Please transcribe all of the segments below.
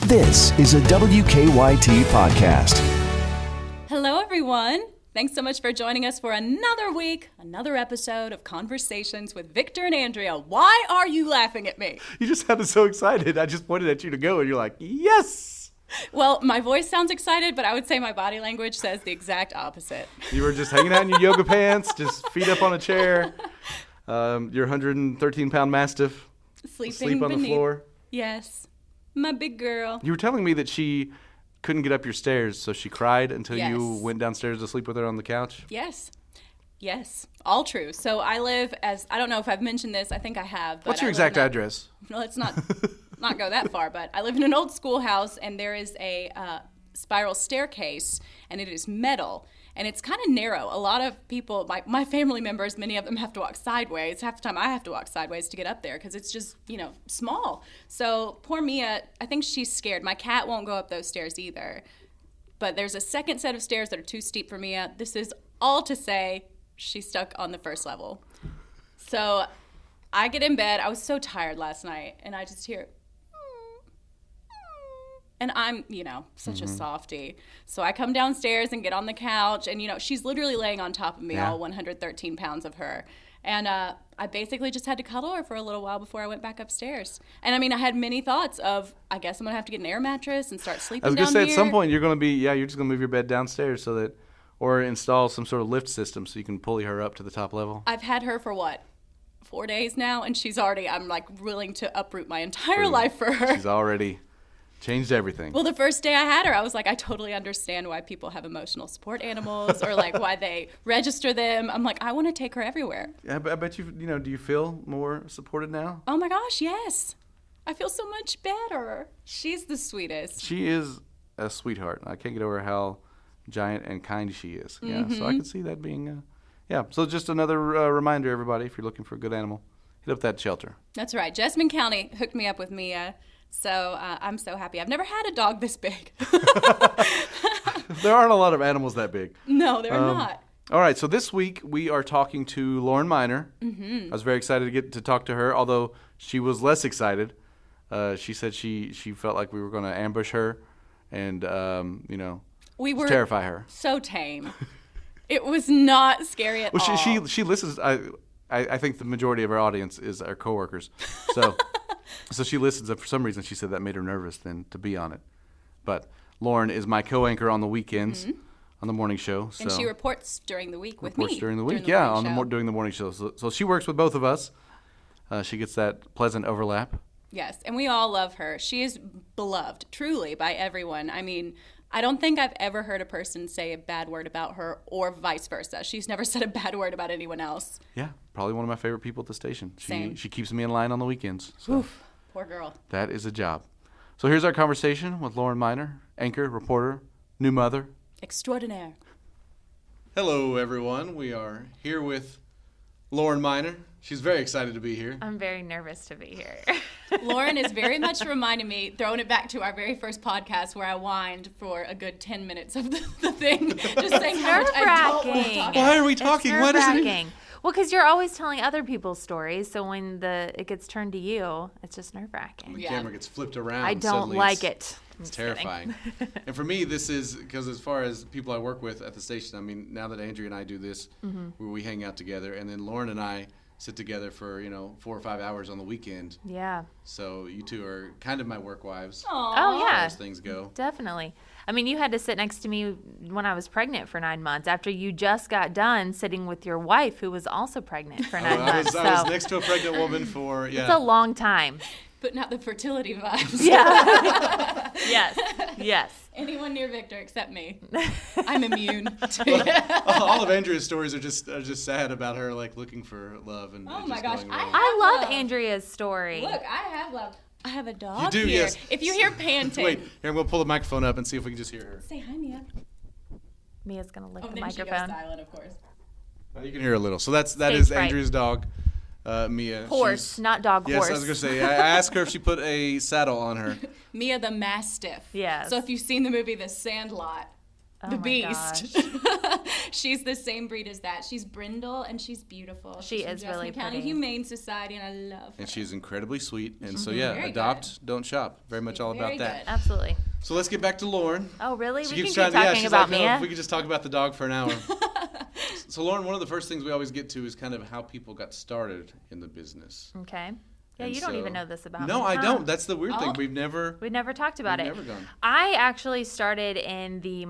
This is a WKYT podcast. Hello, everyone. Thanks so much for joining us for another week, another episode of Conversations with Victor and Andrea. Why are you laughing at me? You just sounded so excited. I just pointed at you to go, and you're like, yes! Well, my voice sounds excited, but I would say my body language says the exact opposite. You were just hanging out in your yoga pants, just feet up on a chair. Your 113-pound Mastiff asleep on the floor. Yes, my big girl. You were telling me that she couldn't get up your stairs, so she cried until Yes. you went downstairs to sleep with her on the couch? Yes, all true. So I live I don't know if I've mentioned this, I think I have. But What's your exact address? No, let's not go that far, but I live in an old schoolhouse, and there is a spiral staircase, and it is metal, and it's kind of narrow. A lot of people, my family members, many of them have to walk sideways. Half the time I have to walk sideways to get up there because it's just, small. So poor Mia, I think she's scared. My cat won't go up those stairs either. But there's a second set of stairs that are too steep for Mia. This is all to say she's stuck on the first level. So I get in bed. I was so tired last night, and I just hear, and I'm, such a softie. So I come downstairs and get on the couch, and, she's literally laying on top of me, all 113 pounds of her. And I basically just had to cuddle her for a little while before I went back upstairs. And, I had many thoughts of, I guess I'm going to have to get an air mattress and start sleeping down here. I was going to say, at some point, you're going to be, you're just going to move your bed downstairs or install some sort of lift system so you can pulley her up to the top level. I've had her for 4 days now, and she's already, I'm willing to uproot my entire life for her. She's already changed everything. Well, the first day I had her, I was like, I totally understand why people have emotional support animals or why they register them. I'm like, I want to take her everywhere. I bet you, do you feel more supported now? Oh my gosh, yes. I feel so much better. She's the sweetest. She is a sweetheart. I can't get over how giant and kind she is. Yeah, so I could see that being, So just another reminder, everybody, if you're looking for a good animal, hit up that shelter. That's right. Jessamine County hooked me up with Mia. So I'm so happy. I've never had a dog this big. There aren't a lot of animals that big. No, there are not. All right, so this week we are talking to Lauren Miner. I was very excited to get to talk to her, although she was less excited. She said she felt like we were going to ambush her and, we were terrify her. So tame. It was not scary at all. She listens. I think the majority of our audience is our coworkers. So she listens, and for some reason she said that made her nervous then to be on it. But Lauren is my co-anchor on the weekends on the morning show. So and she reports during the week with me. Reports during the week, during the morning show. So she works with both of us. She gets that pleasant overlap. Yes, and we all love her. She is beloved, truly, by everyone. I don't think I've ever heard a person say a bad word about her or vice versa. She's never said a bad word about anyone else. Yeah, probably one of my favorite people at the station. Same. She keeps me in line on the weekends. So oof, poor girl. That is a job. So here's our conversation with Lauren Miner, anchor, reporter, new mother. Extraordinaire. Hello, everyone. We are here with Lauren Miner. She's very excited to be here. I'm very nervous to be here. Lauren is very much reminding me, throwing it back to our very first podcast where I whined for a good 10 minutes of the thing. Just saying how much I don't want to talk. Why are we talking? It's nerve-wracking. Well, because you're always telling other people's stories, so when it gets turned to you, it's just nerve-wracking. The camera gets flipped around. I don't like it. It's terrifying. And for me, this is, because as far as people I work with at the station, now that Andrea and I do this, where we hang out together, and then Lauren and I sit together for 4 or 5 hours on the weekend. Yeah. So you two are kind of my work wives. Aww. Oh, yeah. As things go. Definitely. You had to sit next to me when I was pregnant for 9 months after you just got done sitting with your wife who was also pregnant for 9 months. I was next to a pregnant woman for, It's a long time. Putting out the fertility vibes. Yeah. Yes. Anyone near Victor except me. I'm immune to it. All of Andrea's stories are just sad about her looking for love and oh it my just gosh, going wrong. I love Andrea's story. Look, I have love. I have a dog You do, here. yes. If you hear panting. Wait, here, I'm going to pull the microphone up and see if we can just hear her. Say hi, Mia. Mia's going to lick the then microphone. She goes silent, of course. You can hear a little. So that Stage is fright. Andrea's dog, Mia. Horse, not dog, Yes, horse. I was going to say, I asked her if she put a saddle on her. Mia the Mastiff. Yes. So if you've seen the movie The Sandlot, the my beast. gosh. She's the same breed as that. She's brindle and she's beautiful. She She's from is really Jefferson County pretty. Humane Society, and I love her. And she's incredibly sweet. And so, Very adopt, don't shop. Very much all Very about that. good. Absolutely. So let's get back to Lauren. Oh, really? She We can keeps keep trying talking she's about like, no, Mia? if we could just talk about the dog for an hour. So, Lauren, one of the first things we always get to is kind of how people got started in the business. Okay. Yeah, And you don't so- even know this about me. No, I huh? don't. That's the weird thing. Oh. We've never talked about it. never gone. I actually started in the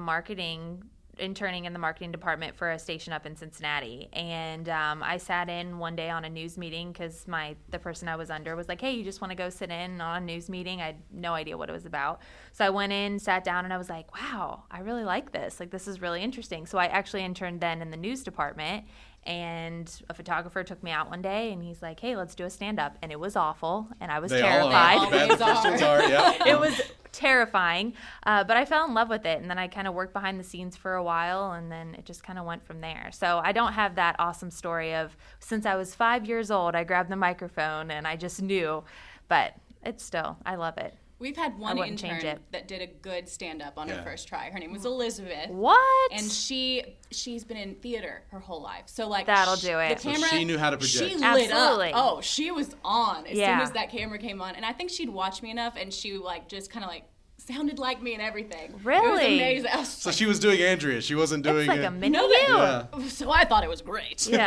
interning in the marketing department for a station up in Cincinnati, and I sat in one day on a news meeting because the person I was under was like, hey, you just want to go sit in on a news meeting? I had no idea what it was about. So I went in, sat down, and I was like, wow, I really like this. Like, this is really interesting. So I actually interned then in the news department, and a photographer took me out one day, and he's like, hey, let's do a stand-up. And it was awful, and I was They terrified. all are. The bad first ones are, yeah. It was terrifying, but I fell in love with it, and then I kind of worked behind the scenes for a while, and then it just kind of went from there. So I don't have that awesome story of since I was 5 years old, I grabbed the microphone and I just knew, but it's still, I love it. We've had one wouldn't change intern it. that did a good stand-up on Yeah. her first try. Her name was Elizabeth. What? And she's been in theater her whole life. So like That'll do it. The So camera, she knew how to project. She lit Absolutely. up. Oh, she was on as Yeah. soon as that camera came on. And I think she'd watched me enough, and she like just kind of like sounded like me and everything. It was Really? amazing. I was So she was doing Andrea. She wasn't It's doing like it. a mini No, you. Yeah. so I thought it was great. Yeah.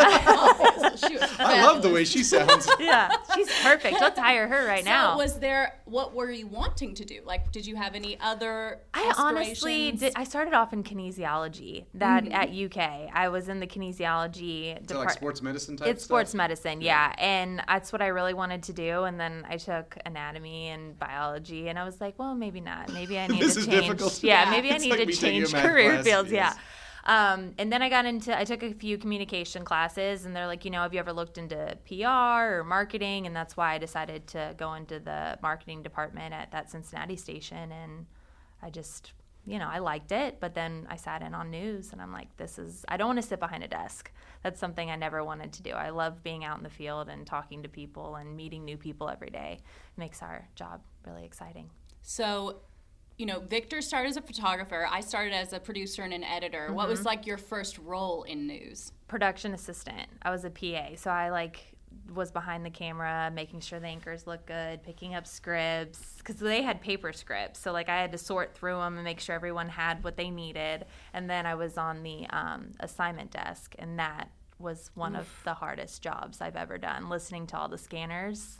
She was I love the fabulous. way she sounds. Yeah, she's perfect. Let's hire her right now. So what were you wanting to do? Like, did you have any other I honestly aspirations? did. I started off in kinesiology at UK. I was in the kinesiology Is that department. like sports medicine type It's stuff? sports medicine, yeah. And that's what I really wanted to do. And then I took anatomy and biology, and I was like, well, maybe not. Maybe I need This to is change. difficult. Yeah, Yeah. maybe I It's need like to me taking a change math career class, fields. yes. Yeah. And then I took a few communication classes, and they're like, have you ever looked into PR or marketing? And that's why I decided to go into the marketing department at that Cincinnati station. And I just, I liked it, but then I sat in on news, and I'm like, I don't want to sit behind a desk. That's something I never wanted to do. I love being out in the field and talking to people and meeting new people every day. It makes our job really exciting. So, Victor started as a photographer. I started as a producer and an editor. Mm-hmm. What was like your first role in news? Production assistant. I was a PA, so I was behind the camera, making sure the anchors looked good, picking up scripts, because they had paper scripts. So I had to sort through them and make sure everyone had what they needed. And then I was on the assignment desk, and that was one of the hardest jobs I've ever done. Listening to all the scanners,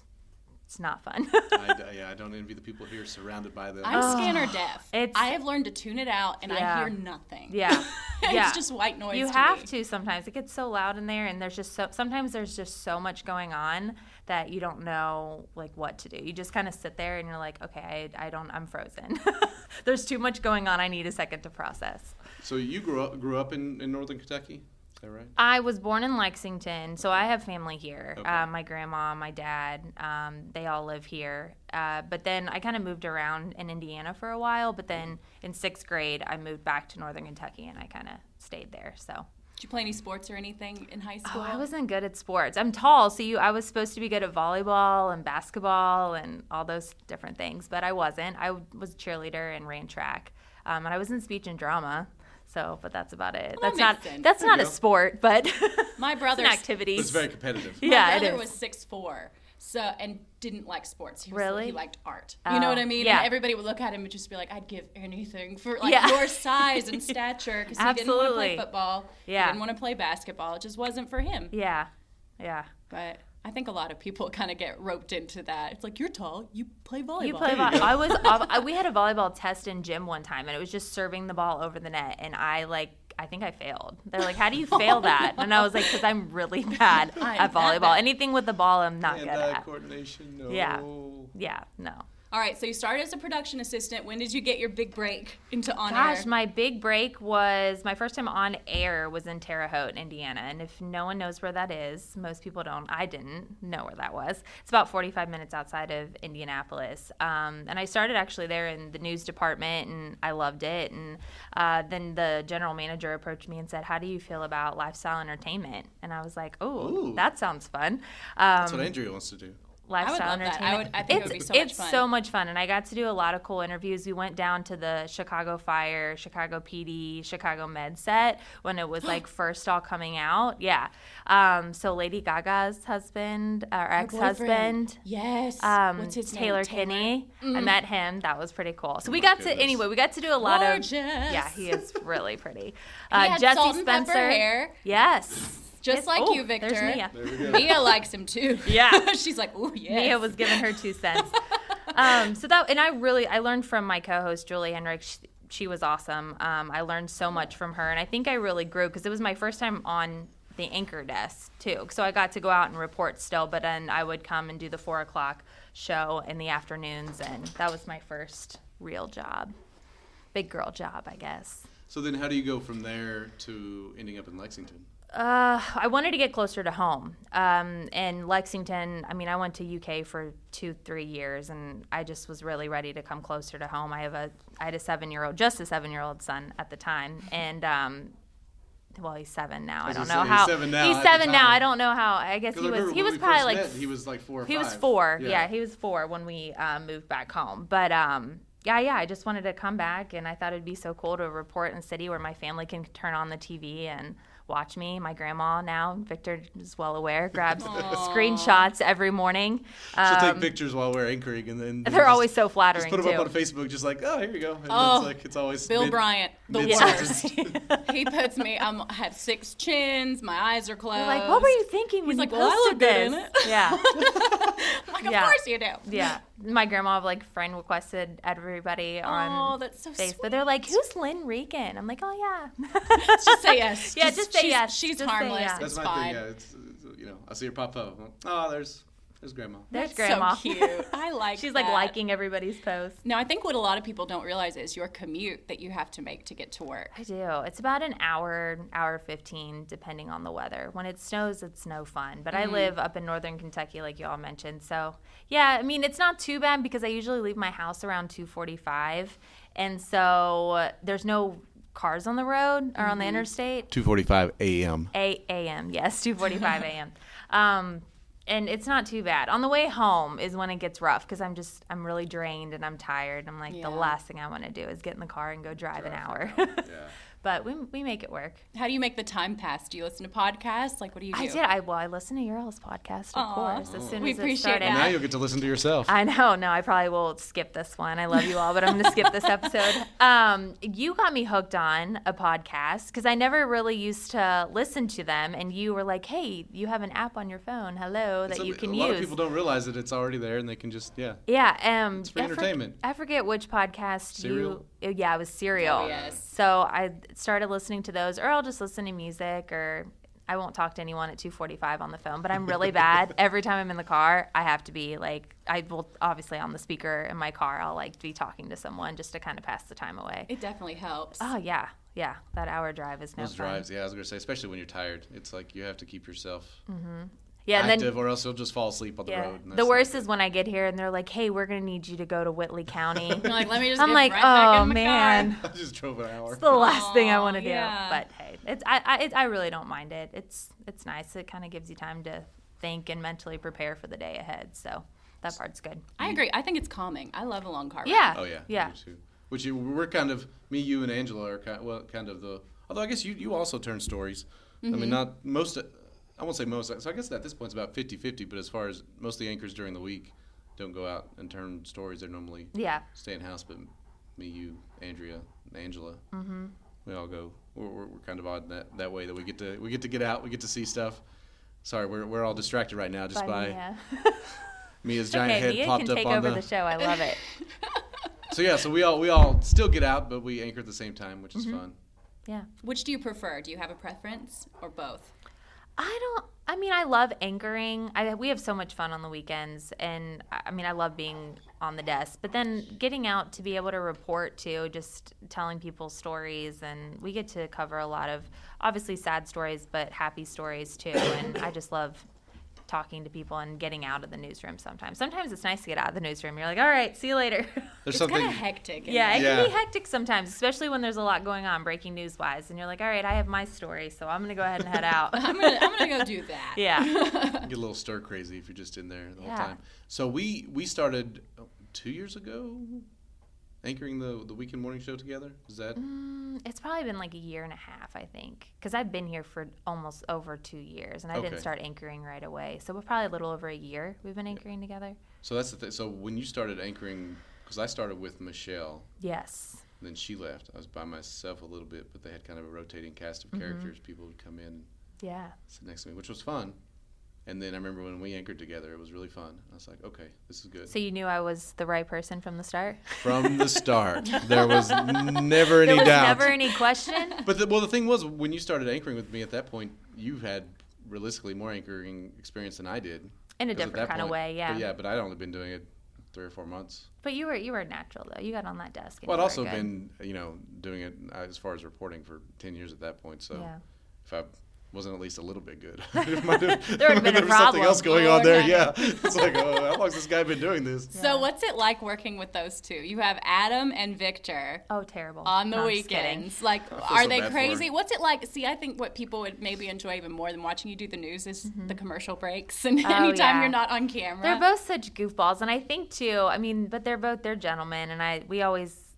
it's not fun. I don't envy the people here surrounded by them. I'm scanner deaf. it's- I have learned to tune it out, and I Yeah. hear nothing. Yeah. Yeah. It's just white noise. You to have me. to sometimes. It gets so loud in there, and sometimes there's just so much going on that you don't know what to do. You just kind of sit there and you're like, okay, I'm frozen. There's too much going on. I need a second to process. So you grew up in Northern Kentucky? Is that right? I was born in Lexington, so I have family here. Okay. My grandma, my dad, they all live here. But then I kind of moved around in Indiana for a while, but then in 6th grade, I moved back to Northern Kentucky, and I kind of stayed there, so. Did you play any sports or anything in high school? Oh, I wasn't good at sports. I'm tall, so I was supposed to be good at volleyball and basketball and all those different things, but I wasn't. I was a cheerleader and ran track, and I was in speech and drama. So, but that's about it. Well, that makes sense. That's not you a go. sport, but My it's brother's an activity. It's very competitive. Yeah, My it brother is. was 6'4", and didn't like sports. Really? He liked art. You know what I mean? yeah. And everybody would look at him and just be like, I'd give anything for Yeah. your size and stature, because he didn't want to play Absolutely. football. Yeah. He didn't want to play basketball. It just wasn't for him. Yeah. But I think a lot of people kind of get roped into that. It's like, you're tall, you play volleyball. You play volleyball. We had a volleyball test in gym one time, and it was just serving the ball over the net, and I think I failed. They're like, how do you fail that? And I was like, because I'm really bad at volleyball. Anything with the ball, I'm not good at. Coordination, no. Yeah, no. All right, so you started as a production assistant. When did you get your big break into on Gosh, air? my big break was my first time on air was in Terre Haute, Indiana. And if no one knows where that is, most people don't. I didn't know where that was. It's about 45 minutes outside of Indianapolis. And I started actually there in the news department, and I loved it. And then the general manager approached me and said, how do you feel about lifestyle entertainment? And I was like, Ooh. that sounds fun. That's what Andrea wants to do. lifestyle I would love that. entertainment. I think it would be so much fun. It's so much fun, and I got to do a lot of cool interviews. We went down to the Chicago Fire, Chicago PD, Chicago Med set when it was like first all coming out. Yeah. So Lady Gaga's husband, or ex-husband. Yes. What's his name? Taylor Kinney. I met him. That was pretty cool. So we got to do a lot Gorgeous. Yeah, he is really pretty. He had Jesse salt and Spencer. pepper hair. There Just like you, Victor. There's Mia. Mia likes him too. Yeah. She's like, ooh, yes. Mia was giving her 2 cents. I learned from my co-host Julie Henrik. She was awesome. I learned so much from her, and I think I really grew because it was my first time on the anchor desk too. So I got to go out and report still, but then I would come and do the 4:00 show in the afternoons, and that was my first real job, big girl job, I guess. So then how do you go from there to ending up in Lexington? I wanted to get closer to home. And Lexington, I went to UK for 2-3 years, and I just was really ready to come closer to home. I had a 7-year-old son at the time, and well, he's 7 now. I don't know how. He's 7 now. I don't know how. I guess he was probably like he was like 4 or 5. He was 4. Yeah, he was 4 when we moved back home. But yeah, I just wanted to come back, and I thought it'd be so cool to report in a city where my family can turn on the TV and watch me. My grandma now, Victor is well aware, grabs screenshots every morning. She'll take pictures while we're anchoring, and then they're always so flattering. Just put them too. up on Facebook, just like, oh, here you go. And it's always Bill Bryant, the mid-sentence. worst. He puts me. I have 6 chins. My eyes are closed. You're like, what were you thinking when He's you like, well, I posted look good this? in it. Yeah. I'm like, of course you do. Yeah. My grandma friend requested everybody on that's so Facebook. sweet. They're like, who's Lynn Regan? I'm like, oh yeah. Just say yes. Yeah, just say yes. She's Just say harmless. yes. That's It's my fine. thing. Yeah, it's I see her pop up. I'm like, oh, there's grandma. There's That's grandma. so cute. I like She's that. liking everybody's posts. Now, I think what a lot of people don't realize is your commute that you have to make to get to work. I do. It's about an hour 15, depending on the weather. When it snows, it's no fun. But I live up in northern Kentucky, like you all mentioned. So, yeah, it's not too bad because I usually leave my house around 2:45. And so there's no cars on the road or on the interstate. 2:45 a.m. 8 a.m. Yes, 2:45 a.m. And it's not too bad. On the way home is when it gets rough because I'm really drained and I'm tired. I'm like, the last thing I want to do is get in the car and go drive an hour. Yeah. But we make it work. How do you make the time pass? Do you listen to podcasts? Like, what do you do? I did. I listened to your all's podcast, of course, as soon We as it appreciate started. that. Now you'll get to listen to yourself. I know. No, I probably will skip this one. I love you all, but I'm going to skip this episode. You got me hooked on a podcast because I never really used to listen to them. And you were like, hey, you have an app on your phone, that you can use. A lot of people don't realize that it's already there and they can just, Yeah. It's for entertainment. I forget which podcast Serial? it was Serial. Oh, yes. So I started listening to those, or I'll just listen to music, or I won't talk to anyone at 2:45 on the phone, but I'm really bad. Every time I'm in the car, I have to be I will obviously on the speaker in my car, I'll be talking to someone just to kind of pass the time away. It definitely helps. Oh, yeah. Yeah. That hour drive is no Those fun. drives, I was going to say, especially when you're tired, it's like you have to keep yourself Yeah, and active then, or else you'll just fall asleep on the road. And the that's worst not is when I get here and they're like, hey, we're going to need you to go to Whitley County. You're like, let me just I'm get like, right back oh, in the man. car. good. I just drove an hour. It's the last thing I want to do. yeah. But hey, I really don't mind it. It's nice. It kind of gives you time to think and mentally prepare for the day ahead. So that part's good. I agree. I think it's calming. I love a long car ride. Yeah. Oh, yeah. Yeah. Me too. Which we're kind of, me, you, and Angela are kind of the, although I guess you also turn stories. I mean, not most, I won't say most, so I guess at this point it's about 50-50, but as far as most of the anchors during the week don't go out and turn stories, they're normally stay in house, but me, you, Andrea, and Angela, we all go, we're kind of odd that way that we get to get out, we get to see stuff. Sorry, we're all distracted right now just by Mia. Mia's giant head Mia popped can up take on over the show. I love it. So we all still get out, but we anchor at the same time, which is fun. Yeah. Which do you prefer? Do you have a preference or both? I love anchoring. We have so much fun on the weekends, and I love being on the desk. But then getting out to be able to report to, just telling people stories, and we get to cover a lot of obviously sad stories, but happy stories too. And I just love talking to people and getting out of the newsroom sometimes. Sometimes it's nice to get out of the newsroom. You're like, all right, see you later. There's It's something. kind of hectic. Yeah, it Yeah. can be hectic sometimes, especially when there's a lot going on breaking news-wise. And you're like, all right, I have my story, so I'm going to go ahead and head out. I'm gonna go do that. Yeah. Get a little stir crazy if you're just in there the whole Yeah. time. So we started 2 years ago anchoring the weekend morning show together. Is that? It's probably been like a year and a half, I think, because I've been here for almost over 2 years, and I didn't Okay. start anchoring right away. So we're probably a little over a year we've been anchoring together. So that's the thing. So when you started anchoring, because I started with Michelle, Yes. then she left. I was by myself a little bit, but they had kind of a rotating cast Mm-hmm. of characters. People would come in and Yeah. sit next to me, which was fun. And then I remember when we anchored together, it was really fun. I was like, okay, this is good. So you knew I was the right person from the start? From the start, there was never any There was doubt. never any question? But the thing was, when you started anchoring with me at that point, you had realistically more anchoring experience than I did. In a 'Cause at different that kind of point- way, yeah. But I'd only been doing it 3 or 4 months. But you were natural, though. You got on that desk. And Well, I'd you were also good. been, doing it as far as reporting for 10 years at that point. So Yeah. if I wasn't at least a little bit good, there might have There would've been a there was something problem. else going Oh, on there. no. Yeah, it's like, oh, how long's this guy been doing this? So what's it like working with those two? You have Adam and Victor Oh, terrible. on the No, I'm just kidding. weekends. Like, feel are so they bad for crazy? her. What's it like? See, I think what people would maybe enjoy even more than watching you do the news is the commercial breaks and Oh, anytime yeah. you're not on camera. They're both such goofballs, and I think too. I mean, but they're gentlemen, and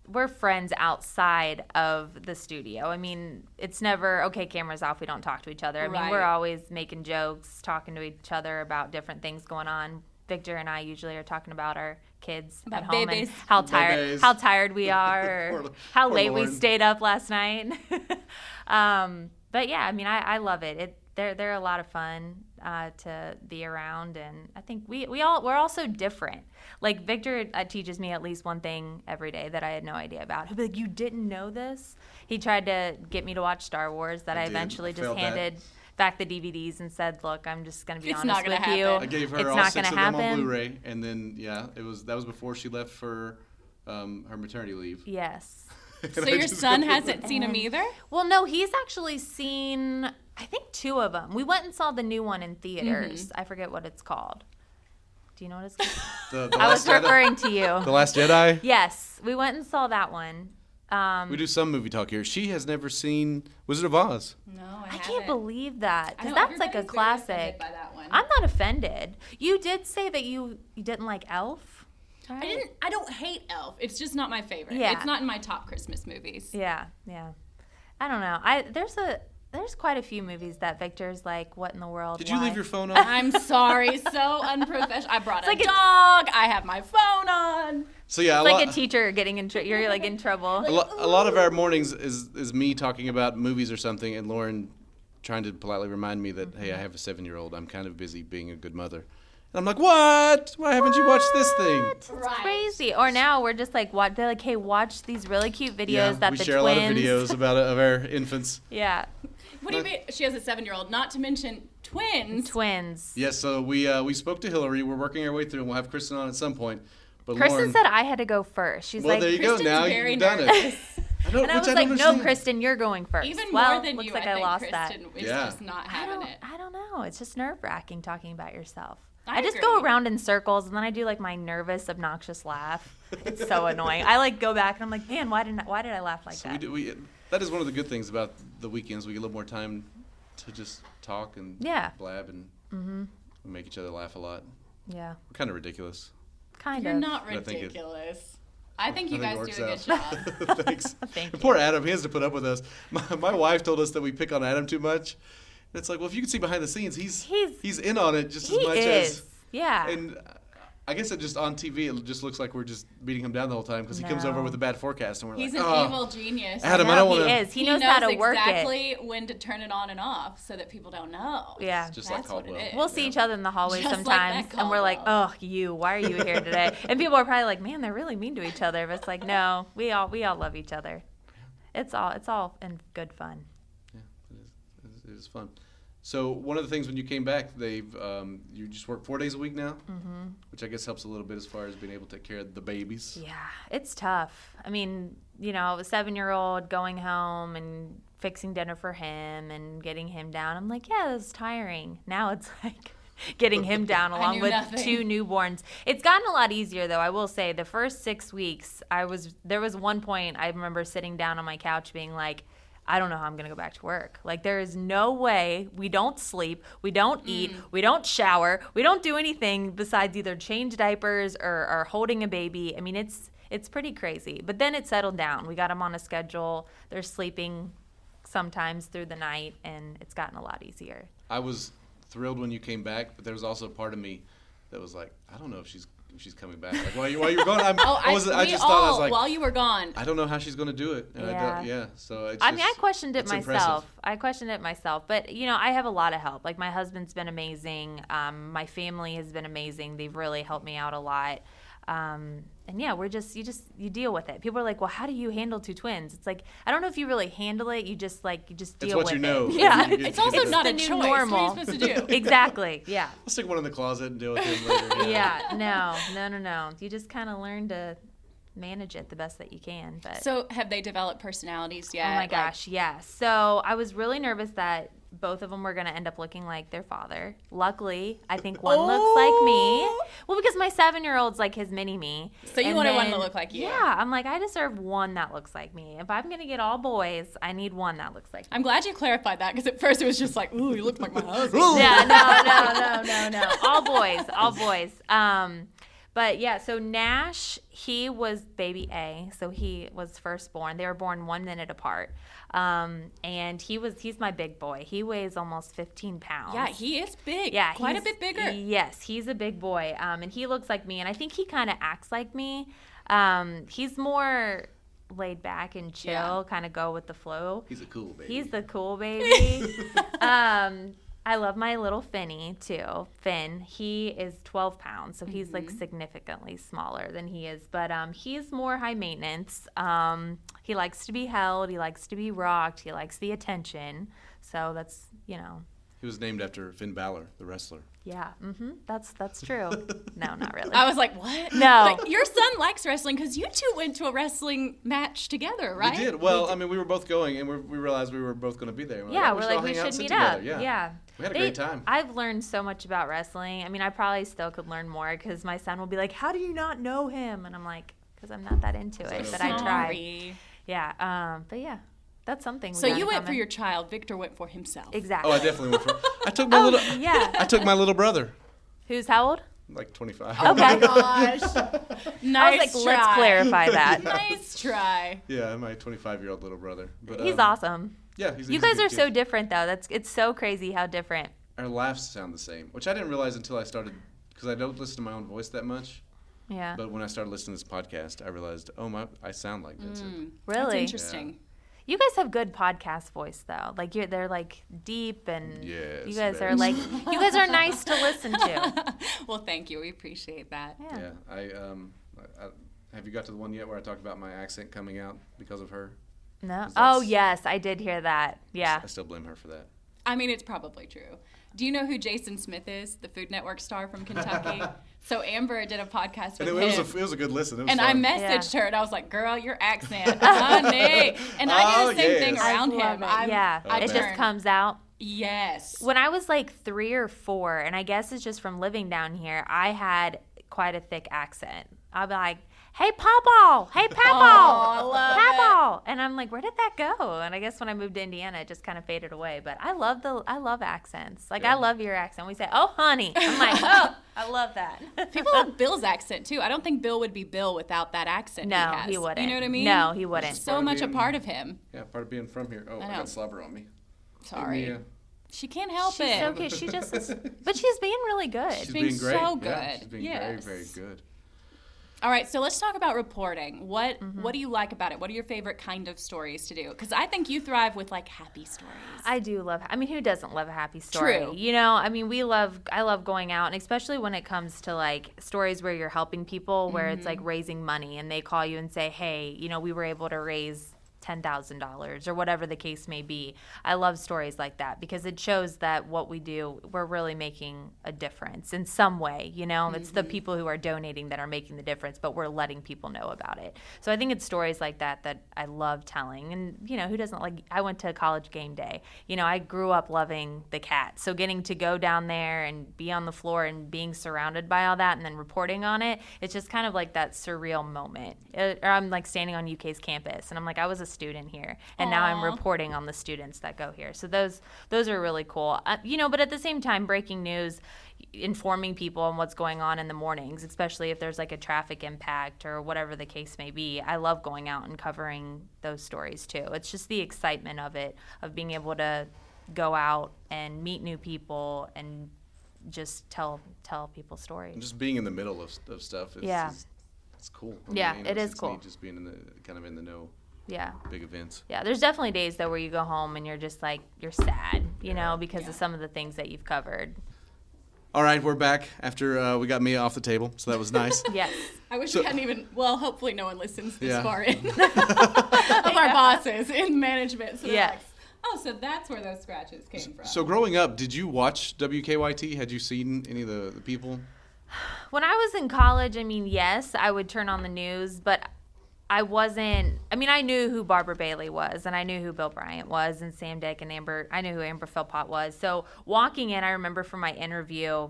we're friends outside of the studio. I mean, it's never okay. Cameras off. We don't talk to each other. I mean, we're Right. always making jokes, talking to each other about different things going on. Victor and I usually are talking about our kids About at home babies. and how Babies. tired we are, or how poor late we Lauren. stayed up last night. But yeah, I mean, I love it. They're a lot of fun to be around, and I think we're all so different. Like Victor teaches me at least one thing every day that I had no idea about. He'll be like, "You didn't know this?" He tried to get me to watch Star Wars, that I did. eventually I just failed that. handed back the DVDs and said, "Look, I'm just going to be It's honest not gonna with you. happen. I gave her it's all not 6 gonna of them on happen." Blu-ray, and then that was before she left for her maternity leave. Yes. And so I your just- son hasn't seen them either? Well, no, he's actually seen, I think, 2 of them. We went and saw the new one in theaters. I forget what it's called. Do you know what it's called? The I was Last Jedi- referring to you. The Last Jedi. Yes, we went and saw that one. We do some movie talk here. She has never seen Wizard of Oz. No, I can't believe that, I because know, that's like a everybody's very offended classic. by that one. I'm not offended. You did say that you didn't like Elf. Right? I don't hate Elf. It's just not my favorite. Yeah. It's not in my top Christmas movies. Yeah. I don't know. There's quite a few movies that Victor's like, what in the world? Did you why? leave your phone on? I'm sorry, so unprofessional. I brought a like a- dog. I have my phone on. So yeah, It's like a teacher getting in you're like in trouble. a lot of our mornings is me talking about movies or something, and Lauren trying to politely remind me that, hey, I have a 7-year-old. I'm kind of busy being a good mother. And I'm like, what? Why haven't you watched this thing? It's Right. crazy. Or now we're just like, they're like, hey, watch these really cute videos that we the share twins. a lot of videos of our infants. Yeah, What do you mean? She has a 7-year-old. Not to mention twins. twins. Yes, so we spoke to Hillary. We're working our way through, and we'll have Kristen on at some point. But Kristen Lauren, said I had to go first. She's well, like, there you go. Kristen's Now very you've done nervous. it. I don't, and I which was don't like, no, understand. Kristen, you're going first. Even well, more than looks you, like I think lost Kristen that. is Yeah. just not having it. I don't know. It's just nerve-wracking talking about yourself. I just agree. go around in circles, and then I do like my nervous, obnoxious laugh. It's so annoying. I like go back and I'm like, man, why did I laugh like So that? that is one of the good things about the weekends. We get a little more time to just talk and Yeah. blab and we make each other laugh a lot. Yeah, We're kind of ridiculous. kind You're of. not But I think it- ridiculous. I think you I guys think do it a works good out. job. Thanks. Thank you. Poor Adam, he has to put up with us. My wife told us that we pick on Adam too much. It's like, well, if you can see behind the scenes, he's in on it just He as much is. as. Yeah. And I guess it just on TV, it just looks like we're just beating him down the whole time because he comes over No. with a bad forecast, and we're He's like, an oh, evil genius. Adam, I No, don't want he to. is. He knows how to work it. exactly when to turn it on and off so that people don't know. Yeah. Just like That's what it Caldwell. is. We'll see each other in the hallways Just like sometimes, that and we're like, Caldwell. "Oh, why are you here today?" And people are probably like, "Man, they're really mean to each other." But it's like, no, we all love each other. It's all in good fun. Yeah, it is fun. So one of the things when you came back, you just work 4 days a week now, which I guess helps a little bit as far as being able to take care of the babies. Yeah, it's tough. I mean, a 7-year-old going home and fixing dinner for him and getting him down. I'm like, yeah, it's tiring. Now it's like getting him down along with nothing. 2 newborns. It's gotten a lot easier though. I will say the first 6 weeks there was one point I remember sitting down on my couch being like, I don't know how I'm going to go back to work. Like, there is no way. We don't sleep. We don't eat. We don't shower. We don't do anything besides either change diapers or holding a baby. I mean, it's pretty crazy. But then it settled down. We got them on a schedule. They're sleeping sometimes through the night, and it's gotten a lot easier. I was thrilled when you came back, but there was also a part of me that was like, I don't know if she's coming back. Like, while you were gone, I just thought I was like, while you were gone. I don't know how she's going to do it. And so it's I questioned it myself. Impressive. But I have a lot of help. Like, my husband's been amazing. My family has been amazing. They've really helped me out a lot. And yeah, you deal with it. People are like, well, how do you handle 2 twins? It's like, I don't know if you really handle it. You just deal with it. It's what you know. Yeah. It's also not a new choice. normal. What are you supposed to do? Exactly. Yeah. I'll stick one in the closet and deal with him later. Yeah. No. You just kind of learn to manage it the best that you can. But So have they developed personalities yet? oh my gosh, yeah. So I was really nervous that both of them were going to end up looking like their father. Luckily, I think one looks like me. Well, because my 7-year-old's like his mini-me. So you wanted one to look like you. Yeah. I'm like, I deserve one that looks like me. If I'm going to get all boys, I need one that looks like me. I'm glad you clarified that, because at first it was just like, ooh, you look like my husband. Yeah, no. All boys. But yeah, so Nash, he was baby A, so he was firstborn. They were born 1 minute apart. And he's my big boy. He weighs almost 15 pounds. Yeah, he is big. Yeah, quite a bit bigger. Yes, he's a big boy. And he looks like me, and I think he kind of acts like me. He's more laid back and chill, kind of go with the flow. He's a cool baby. He's the cool baby. I love my little Finny, too. Finn, he is 12 pounds, so he's, like, significantly smaller than he is. But he's more high maintenance. He likes to be held. He likes to be rocked. He likes the attention. So that's, He was named after Finn Balor, the wrestler. Yeah, that's true. No, not really. I was like, what? No. Like, your son likes wrestling because you two went to a wrestling match together, right? We did. Well, I mean, we were both going, and we realized we were both going to be there. Yeah, we're like, we hang out should and sit meet up. together. Yeah. We had a great time. I've learned so much about wrestling. I mean, I probably still could learn more because my son will be like, how do you not know him? And I'm like, because I'm not that into it, but I tried. Yeah, but yeah. That's something. So you went for your child. Victor went for himself. Exactly. Oh, I definitely went for. I took my little. Yeah. I took my little brother. Who's how old? Like 25. Okay. Gosh. I Nice was like, try. let's clarify that. Nice try. Yeah, my 25-year-old little brother. But He's awesome. Yeah, you guys are so different, though. It's so crazy how different. Our laughs sound the same, which I didn't realize until I started, because I don't listen to my own voice that much. Yeah. But when I started listening to this podcast, I realized, I sound like Vincent. Really? That's interesting. Yeah. You guys have good podcast voice though. Like they're like deep and yes, you guys very. are like you guys are nice to listen to. Well, thank you. We appreciate that. Yeah. I have you got to the one yet where I talked about my accent coming out because of her? No. Oh yes, I did hear that. Yeah. I still blame her for that. I mean, it's probably true. Do you know who Jason Smith is, the Food Network star from Kentucky? So Amber did a podcast with him. It was a good listen. It was and fun. I messaged her, and I was like, girl, your accent, honey. And I do the same thing around him. It just comes out. Yes. When I was like 3 or 4, and I guess it's just from living down here, I had quite a thick accent. I'd be like, hey, Papa, hey, Papa, Papa. And I'm like, where did that go? And I guess when I moved to Indiana, it just kind of faded away. But I love accents. Like, I love your accent. We say, oh, honey. I'm like, oh, I love that. People love Bill's accent, too. I don't think Bill would be Bill without that accent No, he has. he wouldn't. You know what I mean? No, he wouldn't. It's so much a part of him. Yeah, part of being from here. Oh, I got slobber on me. Sorry. She can't help it. She's okay. She just is. But she's being really good. She's being great. so good. Yeah, she's being very, very good. All right, so let's talk about reporting. What do you like about it? What are your favorite kind of stories to do? Because I think you thrive with like happy stories. I do love. I mean, who doesn't love a happy story? True. You know, I mean, I love going out, and especially when it comes to like stories where you're helping people, where it's like raising money, and they call you and say, hey, you know, we were able to raise $10,000 or whatever the case may be. I love stories like that because it shows that what we do, we're really making a difference in some way. You know, it's the people who are donating that are making the difference, but we're letting people know about it. So I think it's stories like that I love telling. And, you know, who doesn't like, I went to college game day. You know, I grew up loving the Cats. So getting to go down there and be on the floor and being surrounded by all that and then reporting on it, it's just kind of like that surreal moment. Or I'm like standing on UK's campus and I'm like, I was a student here and now I'm reporting on the students that go here. So those are really cool. You know, but at the same time, breaking news, informing people on what's going on in the mornings, especially if there's like a traffic impact or whatever the case may be. I love going out and covering those stories too. It's just the excitement of it, of being able to go out and meet new people and just tell people stories. And just being in the middle of stuff is it's cool. It is cool. Neat just being in the know. Yeah. Big events. Yeah, there's definitely days though where you go home and you're just like, you're sad, you know, because of some of the things that you've covered. All right, we're back after we got Mia off the table, so that was nice. Yes. I wish we hadn't even, well, hopefully no one listens this far in of our bosses in management. So like, oh, so that's where those scratches came from. So growing up, did you watch WKYT? Had you seen any of the people? When I was in college, I mean, yes, I would turn on the news, but I knew who Barbara Bailey was, and I knew who Bill Bryant was, and Sam Dick and Amber. I knew who Amber Philpott was. So walking in, I remember from my interview,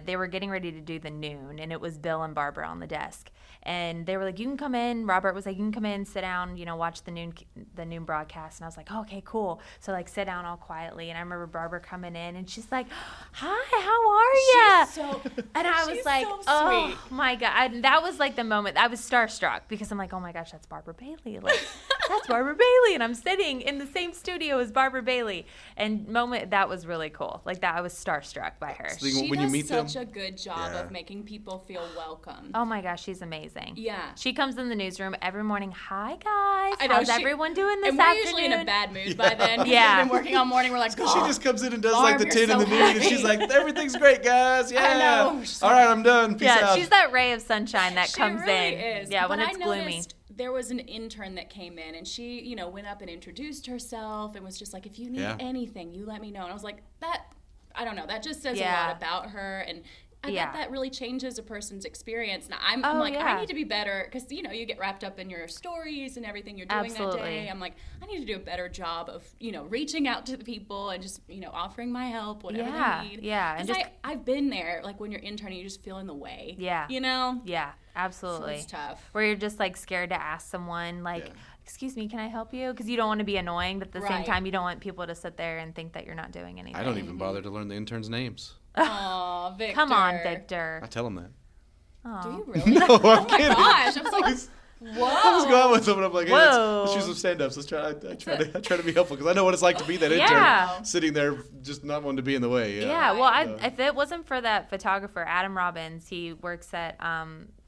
they were getting ready to do the noon, and it was Bill and Barbara on the desk. And they were like, you can come in. Robert was like, you can come in, sit down, you know, watch the noon broadcast. And I was like, oh, okay, cool. So like sit down all quietly. And I remember Barbara coming in and she's like, hi, how are you? And I was like, oh my God. That was like the moment I was starstruck because I'm like, oh my gosh, that's Barbara Bailey. Like, that's Barbara Bailey. And I'm sitting in the same studio as Barbara Bailey. And that was really cool. Like that, I was starstruck by her. So she does such a good job of making people feel welcome. Oh my gosh, she's amazing. Yeah. She comes in the newsroom every morning. Hi, guys. How's everyone doing this afternoon? And we're usually in a bad mood by then. Yeah. We've been working all morning. We're like, she just comes in and does like the 10 in the so meeting, and she's like, everything's great, guys. Yeah. I know. All right, I'm done. Peace out. She's that ray of sunshine that comes really in. Is. Yeah, but when it's gloomy. There was an intern that came in, and she, you know, went up and introduced herself and was just like, if you need anything, you let me know. And I was like, I don't know, that just says a lot about her. And I bet that really changes a person's experience. Now, I'm like, I need to be better because, you know, you get wrapped up in your stories and everything you're doing that day. I'm like, I need to do a better job of, you know, reaching out to the people and just, you know, offering my help, whatever they need. Yeah. And I've been there, like when you're interning, you just feel in the way. Yeah. You know? Yeah, absolutely. So it's tough. Where you're just like scared to ask someone, like, excuse me, can I help you? Because you don't want to be annoying, but at the same time, you don't want people to sit there and think that you're not doing anything. I don't even bother to learn the interns' names. Aw, Victor. Come on, Victor. I tell them that. Aww. Do you really? No, I'm kidding. Gosh, I was like, whoa. I was going with them, and I'm like, hey, let's do some stand-ups. I try to be helpful because I know what it's like to be that intern sitting there just not wanting to be in the way. Yeah, well, if it wasn't for that photographer, Adam Robbins, he works at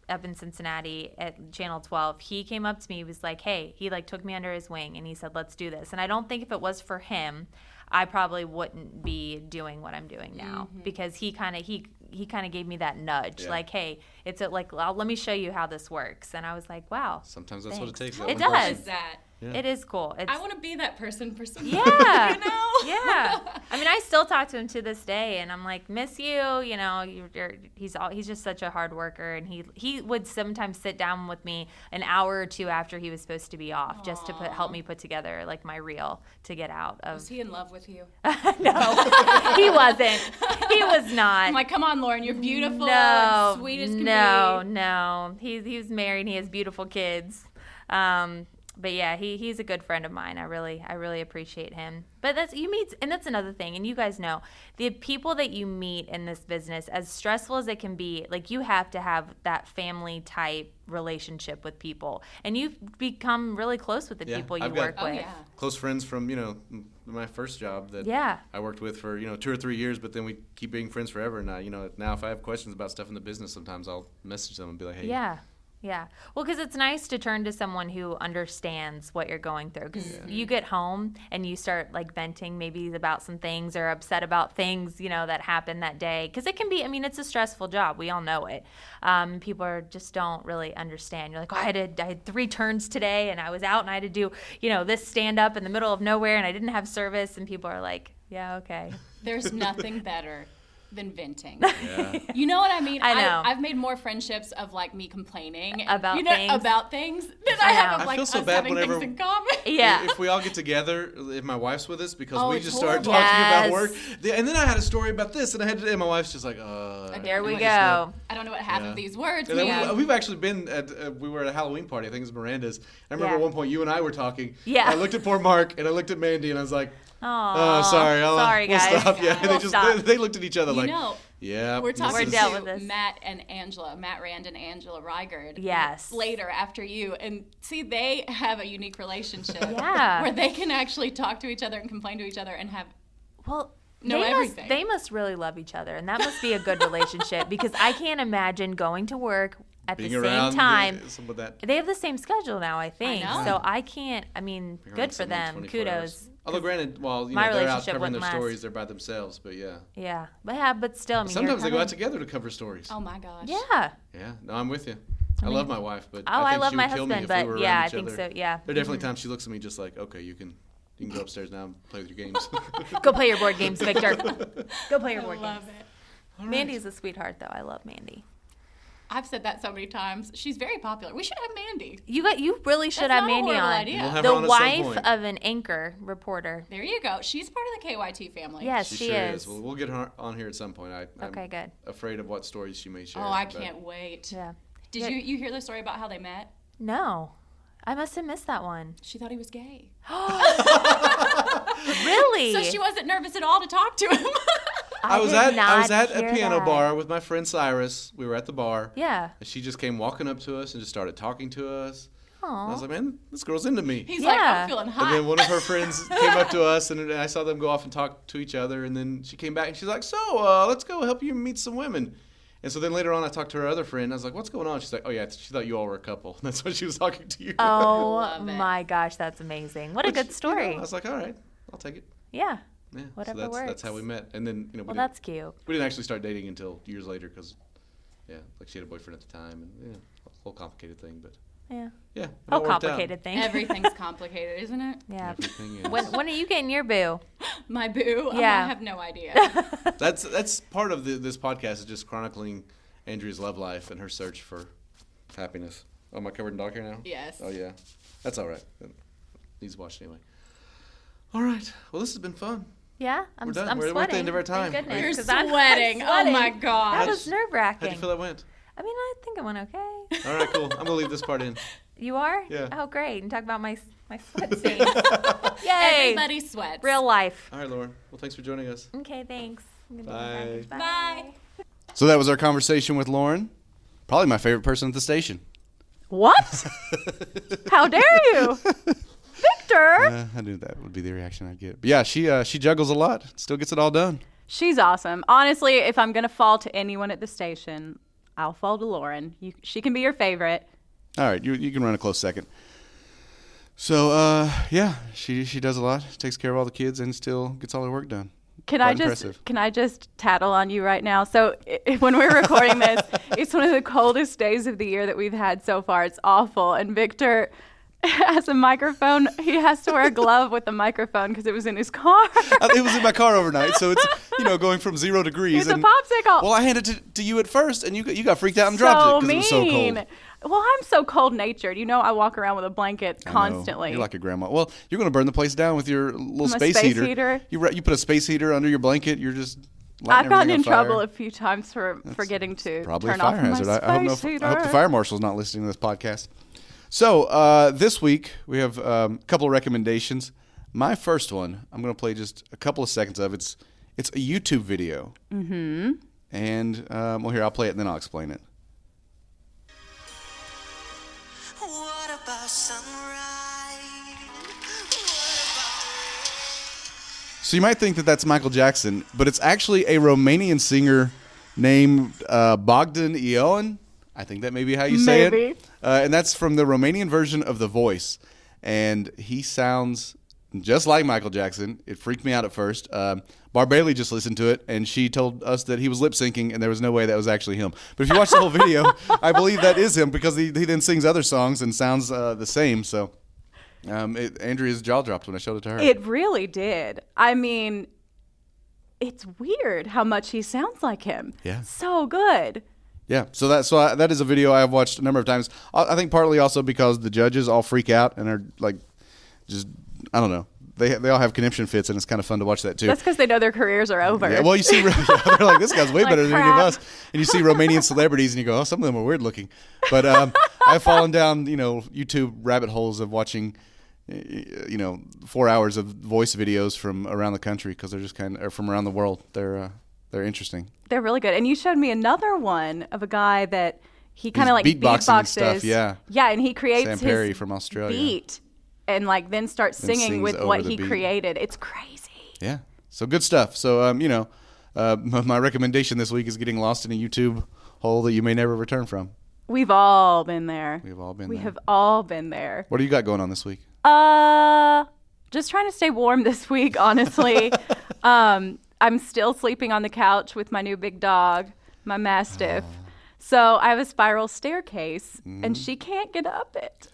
up in Cincinnati at Channel 12, he came up to me, he was like, hey, he like took me under his wing and he said, let's do this. And I don't think if it was for him, I probably wouldn't be doing what I'm doing now because he kind of gave me that nudge, like, hey, it's let me show you how this works. And I was like, wow. Sometimes that's what it takes. It does. That. Yeah. It is cool. I want to be that person for some Yeah. you know? Yeah. I mean, I still talk to him to this day, and I'm like, miss you. You know, he's just such a hard worker, and he would sometimes sit down with me an hour or two after he was supposed to be off, just to help me put together like my reel to get out of. Was he in love with you? No, he wasn't. He was not. I'm like, come on, Lauren, you're beautiful, and sweet as can be. No. He's married. And he has beautiful kids. But yeah, he's a good friend of mine. I really appreciate him. But that's another thing, and you guys know, the people that you meet in this business, as stressful as it can be, like you have to have that family type relationship with people, and you've become really close with the people you work with. Yeah. Close friends from my first job that I worked with for 2 or 3 years, but then we keep being friends forever. And now if I have questions about stuff in the business, sometimes I'll message them and be like, hey. Yeah. Yeah. Well, because it's nice to turn to someone who understands what you're going through. Because you get home and you start like venting maybe about some things or upset about things, that happened that day. Because it can be, it's a stressful job. We all know it. People just don't really understand. You're like, I had 3 turns today and I was out and I had to do, this stand up in the middle of nowhere and I didn't have service. And people are like, yeah, okay. There's nothing better than venting. Yeah. You know what I mean? I know. I've made more friendships of like me complaining about things than I have of like feel so us bad having whenever- things in common. Yeah. If we all get together, if my wife's with us, because we it's just start horrible. talking about Yes. work. And then I had a story about this, and and my wife's just like, There we I just go. I don't know what half of these words And mean. then we've actually been we were at a Halloween party. I think it was Miranda's. I remember at one point you and I were talking. Yeah. I looked at poor Mark and I looked at Mandy and I was like, Aw, oh, sorry. Sorry, we'll guys. stop. Yeah. We'll stop. They looked at each other You like, know, yeah. we're talking dealt to with this. Matt Rand and Angela Rygard. Yes. Later after you, and see, they have a unique relationship. Yeah. Where they can actually talk to each other and complain to each other and have. Well, Know everything. They must really love each other, and that must be a good relationship because I can't imagine going to work at being the around same time. some of that. They have the same schedule now, I think. know. So I can't. Being Good around for someone them. 24 Kudos. hours. Although granted, while My they're out relationship covering their wouldn't last. stories, they're by themselves. But yeah. Yeah, but still, you're Sometimes they go coming- out together to cover stories. Oh my gosh. Yeah. Yeah, no, I'm with you. I love my wife, but Oh, I I think love she my would kill me husband, if we but were yeah, around I each think other. so. Yeah. There are definitely times she looks at me just like, okay, you can go upstairs now and play with your games. Go play your board games, Victor. Go play your I board love games. it. Mandy's a sweetheart, though. I love Mandy. I've said that so many times. She's very popular. We should have Mandy. You really should That's have not a Mandy horrible on. idea. We'll have The her on at some wife point. of an anchor reporter. There you go. She's part of the KYT family. Yes, She she sure is. is. We'll get her on here at some point. I'm Okay, good. afraid of what stories she may share. Oh, I but- can't wait. Yeah. Did you hear the story about how they met? No, I must have missed that one. She thought he was gay. Really? So she wasn't nervous at all to talk to him. I was did not at a hear piano that. bar with my friend Cyrus. We were at the bar. Yeah. And she just came walking up to us and just started talking to us. Aw. And I was like, man, this girl's into me. He's like, Yeah. I'm feeling hot. And then one of her friends came up to us, and I saw them go off and talk to each other. And then she came back, and she's like, so let's go help you meet some women. And so then later on, I talked to her other friend. I was like, what's going on? She's like, oh, yeah, she thought you all were a couple. And that's why she was talking to you. Oh Love it. my gosh, that's amazing. What a good story. I was like, all right, I'll take it. Yeah. Yeah, Whatever so that's works. how we met. And then, Well, that's cute. we didn't actually start dating until years later because, yeah, like she had a boyfriend at the time. And, yeah, a whole complicated thing. But, Yeah. yeah. it Oh, all worked out. complicated thing. Everything's complicated, isn't it? Yeah. Everything is. When are you getting your boo? My boo? Yeah. I have no idea. That's part of this podcast is just chronicling Andrea's love life and her search for happiness. Oh, am I covered in dog hair now? Yes. Oh, yeah. That's all right. It needs washed anyway. All right. Well, this has been fun. Yeah, I'm We're done. I'm We're sweating. at the end of our time. Thank goodness, You're 'cause I'm sweating. Oh my That gosh. was nerve How'd wracking. you feel that went? I mean, I think it went okay. All right, cool. I'm going to leave this part in. You are? Yeah. Oh, great. And talk about my sweat stains. Yay. Everybody sweats. Real life. All right, Lauren. Well, thanks for joining us. Okay, thanks. Bye. Bye. So that was our conversation with Lauren. Probably my favorite person at the station. What? How dare you? Victor! I knew that would be the reaction I'd get. But yeah, she juggles a lot. Still gets it all done. She's awesome. Honestly, if I'm going to fall to anyone at the station, I'll fall to Lauren. She can be your favorite. All right, you can run a close second. So yeah, she does a lot. Takes care of all the kids and still gets all her work done. Can Quite I just impressive. can I just tattle on you right now? So when we're recording this, it's one of the coldest days of the year that we've had so far. It's awful. And Victor has a microphone. He has to wear a glove with the microphone because it was in his car. It was in my car overnight, so it's going from 0 degrees. It's a and, popsicle. Well, I handed it to you at first, and you got freaked out and dropped it because it was so cold. Well, I'm so cold-natured. I walk around with a blanket I know. constantly. You're like a grandma. Well, you're going to burn the place down with your little My space space heater. heater. You put a space heater under your blanket. You're just. I've lighting gotten in everything on fire. trouble a few times for forgetting to Probably turn a fire off my hazard. space I hope heater. I hope the fire marshal's not listening to this podcast. So this week we have a couple of recommendations. My first one, I'm going to play just a couple of seconds of. It's a YouTube video. Mm-hmm. And well, here, I'll play it and then I'll explain it. What about sunrise? What about So you might think that that's Michael Jackson, but it's actually a Romanian singer named Bogdan Ion. I think that may be how you say Maybe. it. And that's from the Romanian version of The Voice. And he sounds just like Michael Jackson. It freaked me out at first. Bar Bailey just listened to it, and she told us that he was lip syncing, and there was no way that was actually him. But if you watch the whole video, I believe that is him because he then sings other songs and sounds the same. So Andrea's jaw dropped when I showed it to her. It really did. I mean, it's weird how much he sounds like him. Yeah. So good. Yeah, so that is a video I've watched a number of times. I think partly also because the judges all freak out and are like, just I don't know. They all have conniption fits, and it's kind of fun to watch that too. That's because they know their carears are over. Yeah, well, you see, they're like, this guy's way Like, better than any of crap. us. And you see Romanian celebrities, and you go, oh, some of them are weird looking. But I've fallen down, YouTube rabbit holes of watching, 4 hours of voice videos from around the country because they're just or from around the world. They're interesting. They're really good. And you showed me another one of a guy that he kind of like beatboxing and beatboxes. stuff, yeah. Yeah, and he creates Sam his Perry from Australia. beat and like then starts Then singing sings with over what the he beat. created. It's crazy. Yeah, so good stuff. So, my recommendation this week is getting lost in a YouTube hole that you may never return from. We've all been there. We've all been We there. have all been there. What do you got going on this week? Just trying to stay warm this week, honestly. I'm still sleeping on the couch with my new big dog, my Mastiff. So I have a spiral staircase, and she can't get up it.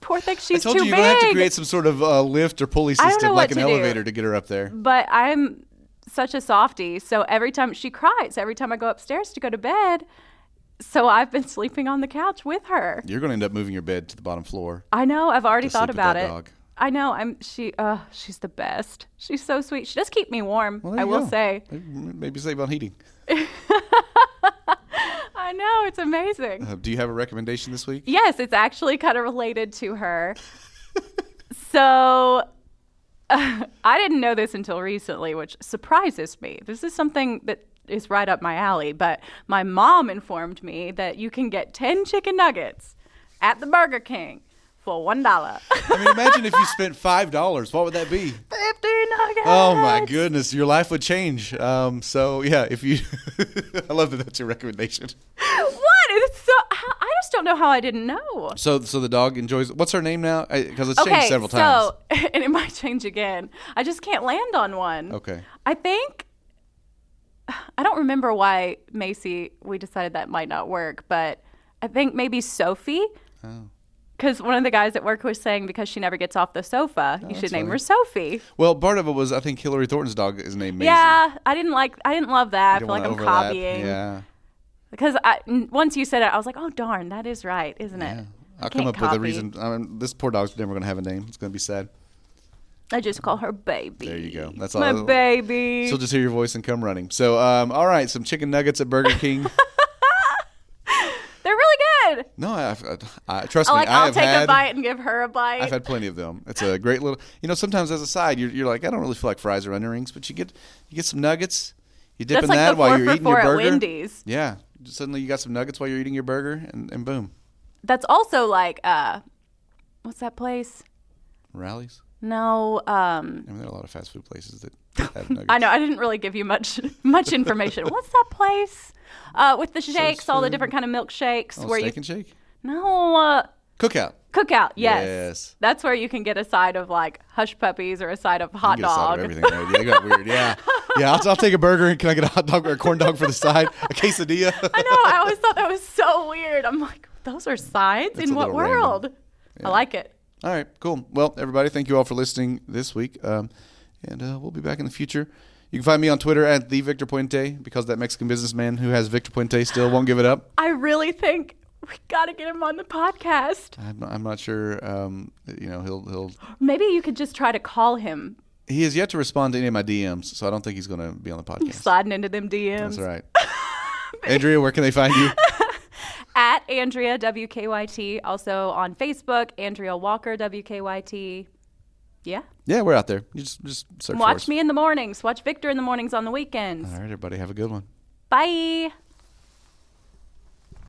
Poor thing, she's I told too you big. you're going to have to create some sort of lift or pulley I don't system, know like what an to do. elevator to get her up there. But I'm such a softie, so every time she cries, every time I go upstairs to go to bed, so I've been sleeping on the couch with her. You're going to end up moving your bed to the bottom floor. I know. I've already to thought sleep with about that it. dog. I know. She's the best. She's so sweet. She does keep me warm. Well, there I you will go. say. Maybe save on heating. I know. It's amazing. Do you have a recommendation this week? Yes, it's actually kind of related to her. So I didn't know this until recently, which surprises me. This is something that is right up my alley. But my mom informed me that you can get 10 chicken nuggets at the Burger King for $1. I mean, imagine if you spent $5. What would that be? 50 nuggets. Oh, my goodness. Your life would change. So, yeah, if you – I love that that's your recommendation. What? It's so I just don't know how I didn't know. So the dog enjoys – what's her name now? Because it's changed several times. So, and it might change again. I just can't land on one. Okay. I think – I don't remember why Macy – we decided that might not work, but I think maybe Sophie. Oh. Because one of the guys at work was saying because she never gets off the sofa, you should that's name funny. her Sophie. Well, part of it was I think Hillary Thornton's dog is named Maisie. Yeah, I didn't love that. I You feel don't like I'm wanna overlap. copying. Yeah. Because once you said it, I was like, oh, darn, that is right, isn't it? Yeah. I'll I come can't up with a copy. reason. I mean, this poor dog's never going to have a name. It's going to be sad. I just call her baby. There you go. That's My all. baby. She'll just hear your voice and come running. So, all right, some chicken nuggets at Burger King. They're really good. No, I trust me. I'll take a bite and give her a bite. I've had plenty of them. It's a great little. Sometimes as a side, you're like, I don't really feel like fries or onion rings, but you get some nuggets. You dip That's in like that the while 4 you're for eating your 4 at burger. Wendy's. Yeah, suddenly you got some nuggets while you're eating your burger, and boom, That's also like, what's that place? rallies. No, I mean, there are a lot of fast food places that have nuggets. I know I didn't really give you much information. What's that place? With the shakes, all the food? different kind of milkshakes. Oh, where Steak you and Shake. No, Cookout. Cookout. Yes. Yes. That's where you can get a side of like hush puppies or a side of hot You can get a side dog. of everything. Right? Yeah, they got weird. Yeah, yeah. I'll take a burger. And can I get a hot dog or a corn dog for the side? A quesadilla. I know. I always thought that was so weird. I'm like, those are sides? It's In a what little random. world? I like it. All right, cool. Well, everybody, thank you all for listening this week, and we'll be back in the future. You can find me on Twitter at @TheVictorPuente because that Mexican businessman who has Victor Puente still won't give it up. I really think we got to get him on the podcast. I'm not sure. He'll. Maybe you could just try to call him. He has yet to respond to any of my DMs, so I don't think he's going to be on the podcast. Sliding into them DMs. That's right. Andrea, where can they find you? At Andrea WKYT. Also on Facebook, Andrea Walker WKYT. Yeah. Yeah, we're out there. You just search for us. Watch me in the mornings. Watch Victor in the mornings on the weekends. All right, everybody, have a good one. Bye.